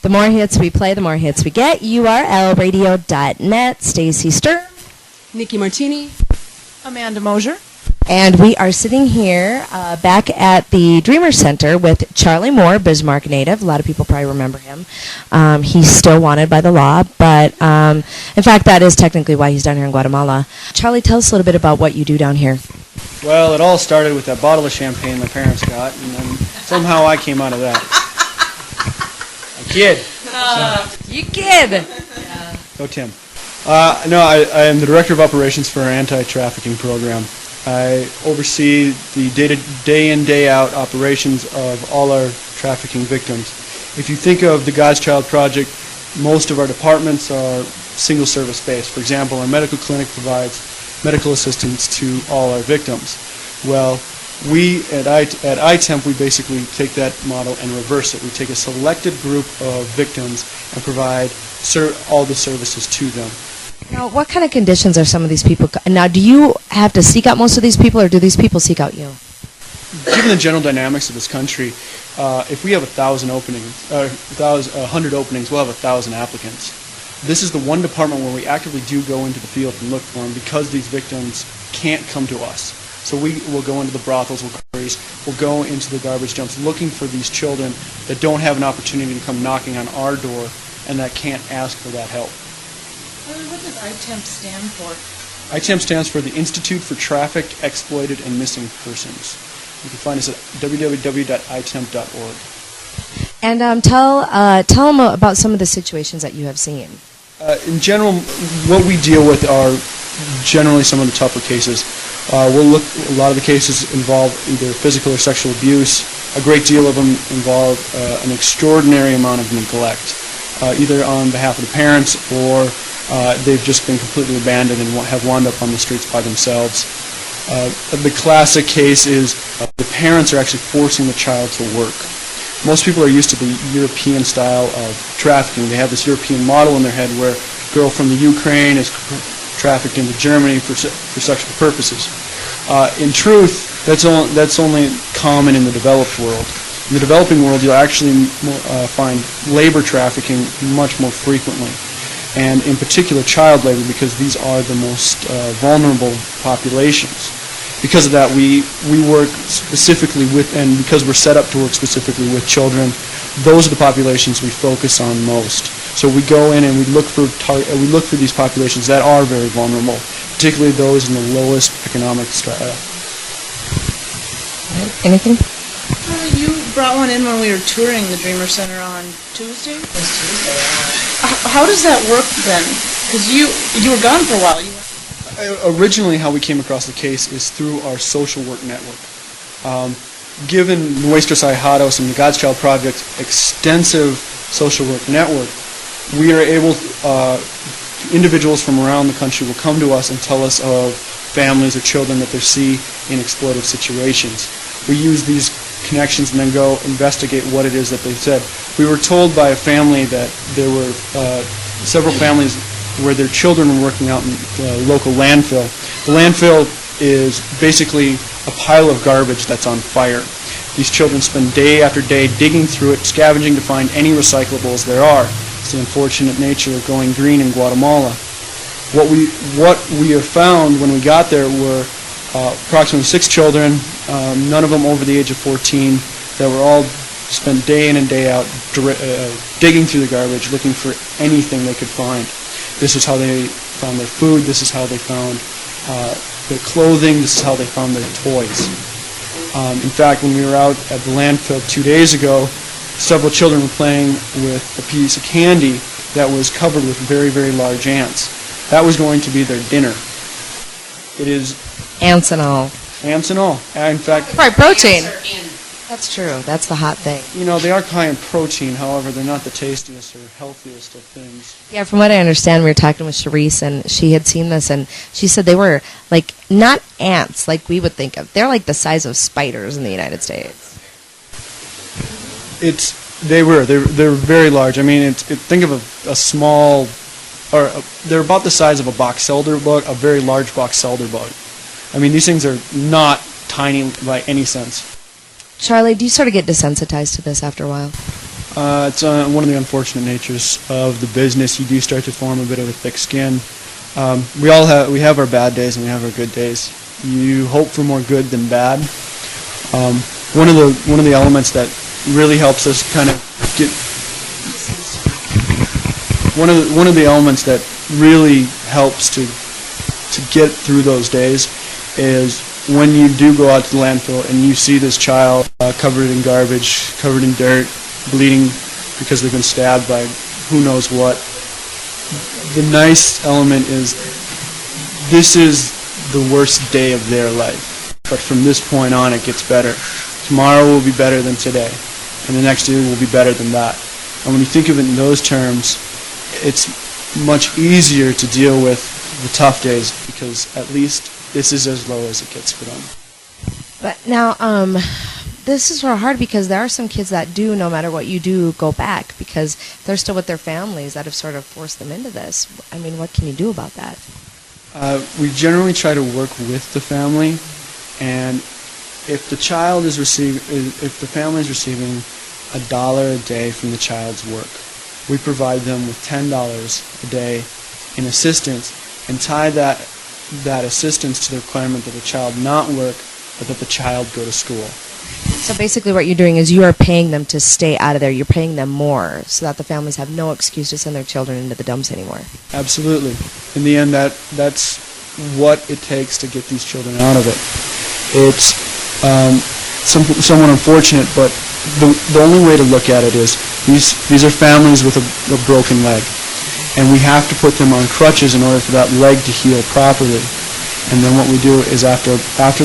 The more hits we play, the more hits we get. URLradio.net. Stacy Sturm. Nikki Martini. Amanda Mosier. And we are sitting here back at the Dreamer Center with Charlie Moore, Bismarck native. A lot of people probably remember him. He's still wanted by the law, but in fact, that is technically why he's down here in Guatemala. Charlie, tell us a little bit about what you do down here. Well, it all started with that bottle of champagne my parents got, and then somehow I came out of that. A kid. You kid! Go Tim. No, I am the Director of Operations for our anti-trafficking program. I oversee the day in, day out operations of all our trafficking victims. If you think of the God's Child Project, most of our departments are single service based. For example, our medical clinic provides medical assistance to all our victims. Well, we at ITEMP, we basically take that model and reverse it. We take a selected group of victims and provide all the services to them. Now, what kind of conditions are some of these people? Now, do you have to seek out most of these people, or do these people seek out you? Given the general dynamics of this country, if we have 1,000 openings, 100 openings, we'll have 1,000 applicants. This is the one department where we actively do go into the field and look for them because these victims can't come to us. So we will go into the brothels, we'll go into the garbage dumps looking for these children that don't have an opportunity to come knocking on our door and that can't ask for that help. What does ITEMP stand for? ITEMP stands for the Institute for Trafficked, Exploited, and Missing Persons. You can find us at www.itemp.org. And tell them about some of the situations that you have seen. In general, what we deal with are generally some of the tougher cases. A lot of the cases involve either physical or sexual abuse. A great deal of them involve an extraordinary amount of neglect, either on behalf of the parents or they've just been completely abandoned and have wound up on the streets by themselves. The classic case is the parents are actually forcing the child to work. Most people are used to the European style of trafficking. They have this European model in their head where a girl from the Ukraine is trafficked into Germany for sexual purposes. In truth, that's only common in the developed world. In the developing world, you'll actually find labor trafficking much more frequently, and in particular child labor, because these are the most vulnerable populations. Because of that, we work specifically with, and because we're set up to work specifically with children, those are the populations we focus on most. So we go in and we look for these populations that are very vulnerable, particularly those in the lowest economic strata. Anything? You brought one in when we were touring the Dreamer Center on Tuesday? How does that work then? Because you were gone for a while. Originally, how we came across the case is through our social work network. Given Nuestros Ahijados and the God's Child Project's extensive social work network, we are able, individuals from around the country will come to us and tell us of families or children that they see in exploitive situations. We use these connections and then go investigate what it is that they said. We were told by a family that there were several families where their children were working out in the local landfill. The landfill is basically a pile of garbage that's on fire. These children spend day after day digging through it, scavenging to find any recyclables there are. It's the unfortunate nature of going green in Guatemala. What we have found when we got there were approximately 6 children, none of them over the age of 14, that were all spent day in and day out digging through the garbage, looking for anything they could find. This is how they found their food, this is how they found their clothing, this is how they found their toys. In fact, when we were out at the landfill 2 days ago, several children were playing with a piece of candy that was covered with very, very large ants. That was going to be their dinner. It is... Ants and all. Ants and all. In fact... Right, protein. That's true. That's the hot thing. You know, they are high in protein, however, they're not the tastiest or healthiest of things. Yeah, from what I understand, we were talking with Charisse, and she had seen this, and she said they were, like, not ants like we would think of. They're like the size of spiders in the United States. They're very large. I mean, think of a small, they're about the size of a box elder bug, a very large box elder bug. I mean, these things are not tiny by any sense. Charlie, do you sort of get desensitized to this after a while? It's one of the unfortunate natures of the business. You do start to form a bit of a thick skin. We have our bad days and we have our good days. You hope for more good than bad. One of the elements that really helps us kind of get one of the elements that really helps to get through those days is when you do go out to the landfill and you see this child covered in garbage, covered in dirt, bleeding because they've been stabbed by who knows what. The nice element is this is the worst day of their life, but from this point on it gets better. Tomorrow will be better than today, and the next day will be better than that. And when you think of it in those terms, it's much easier to deal with the tough days because at least this is as low as it gets for them. But now, this is sort of hard because there are some kids that do, no matter what you do, go back because they're still with their families that have sort of forced them into this. I mean, what can you do about that? We generally try to work with the family, and if the child is if the family is receiving $1 a day from the child's work, we provide them with $10 a day in assistance and tie that assistance to the requirement that the child not work, but that the child go to school. So basically what you're doing is you are paying them to stay out of there. You're paying them more so that the families have no excuse to send their children into the dumps anymore. Absolutely. In the end, that's what it takes to get these children out of it. It's somewhat unfortunate, but the only way to look at it is these are families with a broken leg, and we have to put them on crutches in order for that leg to heal properly. And then what we do is after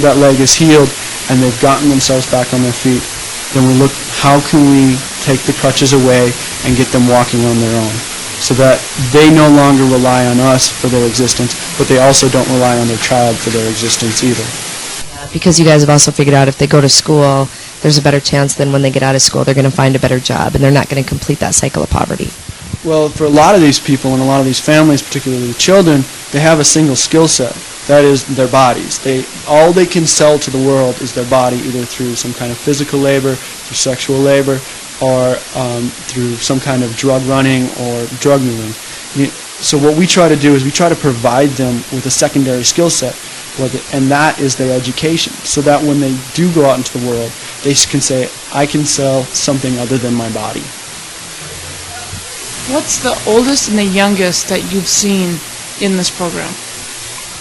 that leg is healed and they've gotten themselves back on their feet, then we look how can we take the crutches away and get them walking on their own, so that they no longer rely on us for their existence, but they also don't rely on their child for their existence either. Because you guys have also figured out if they go to school, there's a better chance than when they get out of school they're going to find a better job and they're not going to complete that cycle of poverty. Well, for a lot of these people and a lot of these families, particularly the children, they have a single skill set. That is their bodies. All they can sell to the world is their body, either through some kind of physical labor, through sexual labor, or through some kind of drug running or drug moving. So what we try to do is we try to provide them with a secondary skill set, and that is their education, so that when they do go out into the world, they can say, I can sell something other than my body. What's the oldest and the youngest that you've seen in this program?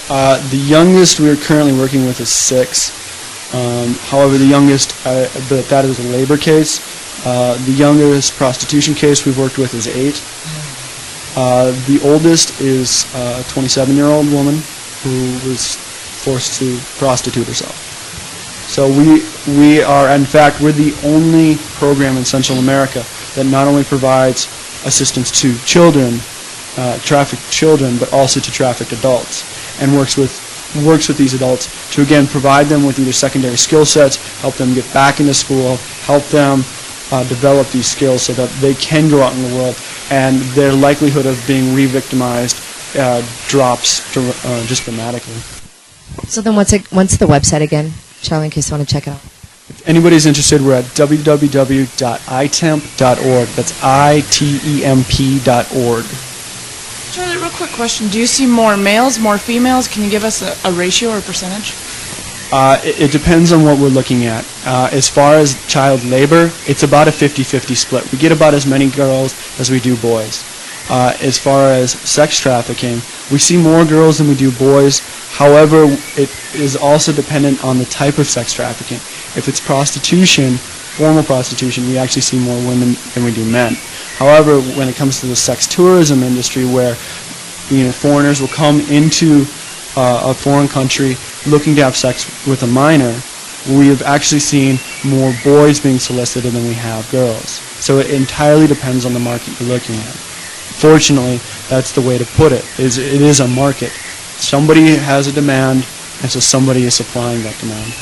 The youngest we're currently working with is 6. However, the youngest, but that is a labor case. The youngest prostitution case we've worked with is 8. The oldest is a 27-year-old woman who was forced to prostitute herself. So we are, in fact, we're the only program in Central America that not only provides assistance to children, trafficked children, but also to trafficked adults, and works with these adults to again provide them with either secondary skill sets, help them get back into school, help them develop these skills so that they can go out in the world, and their likelihood of being re-victimized drops just dramatically. So then what's the website again, Charlie, in case you want to check it out? If anybody's interested, we're at www.itemp.org. That's ITEMP.org. Charlie, real quick question. Do you see more males, more females? Can you give us a ratio or percentage? It depends on what we're looking at. As far as child labor, it's about a 50-50 split. We get about as many girls as we do boys. As far as sex trafficking, we see more girls than we do boys. However, it is also dependent on the type of sex trafficking. If it's prostitution, formal prostitution, we actually see more women than we do men. However, when it comes to the sex tourism industry, where foreigners will come into a foreign country looking to have sex with a minor, we have actually seen more boys being solicited than we have girls. So it entirely depends on the market you're looking at. Fortunately, that's the way to put it. It is a market. Somebody has a demand, and so somebody is supplying that demand.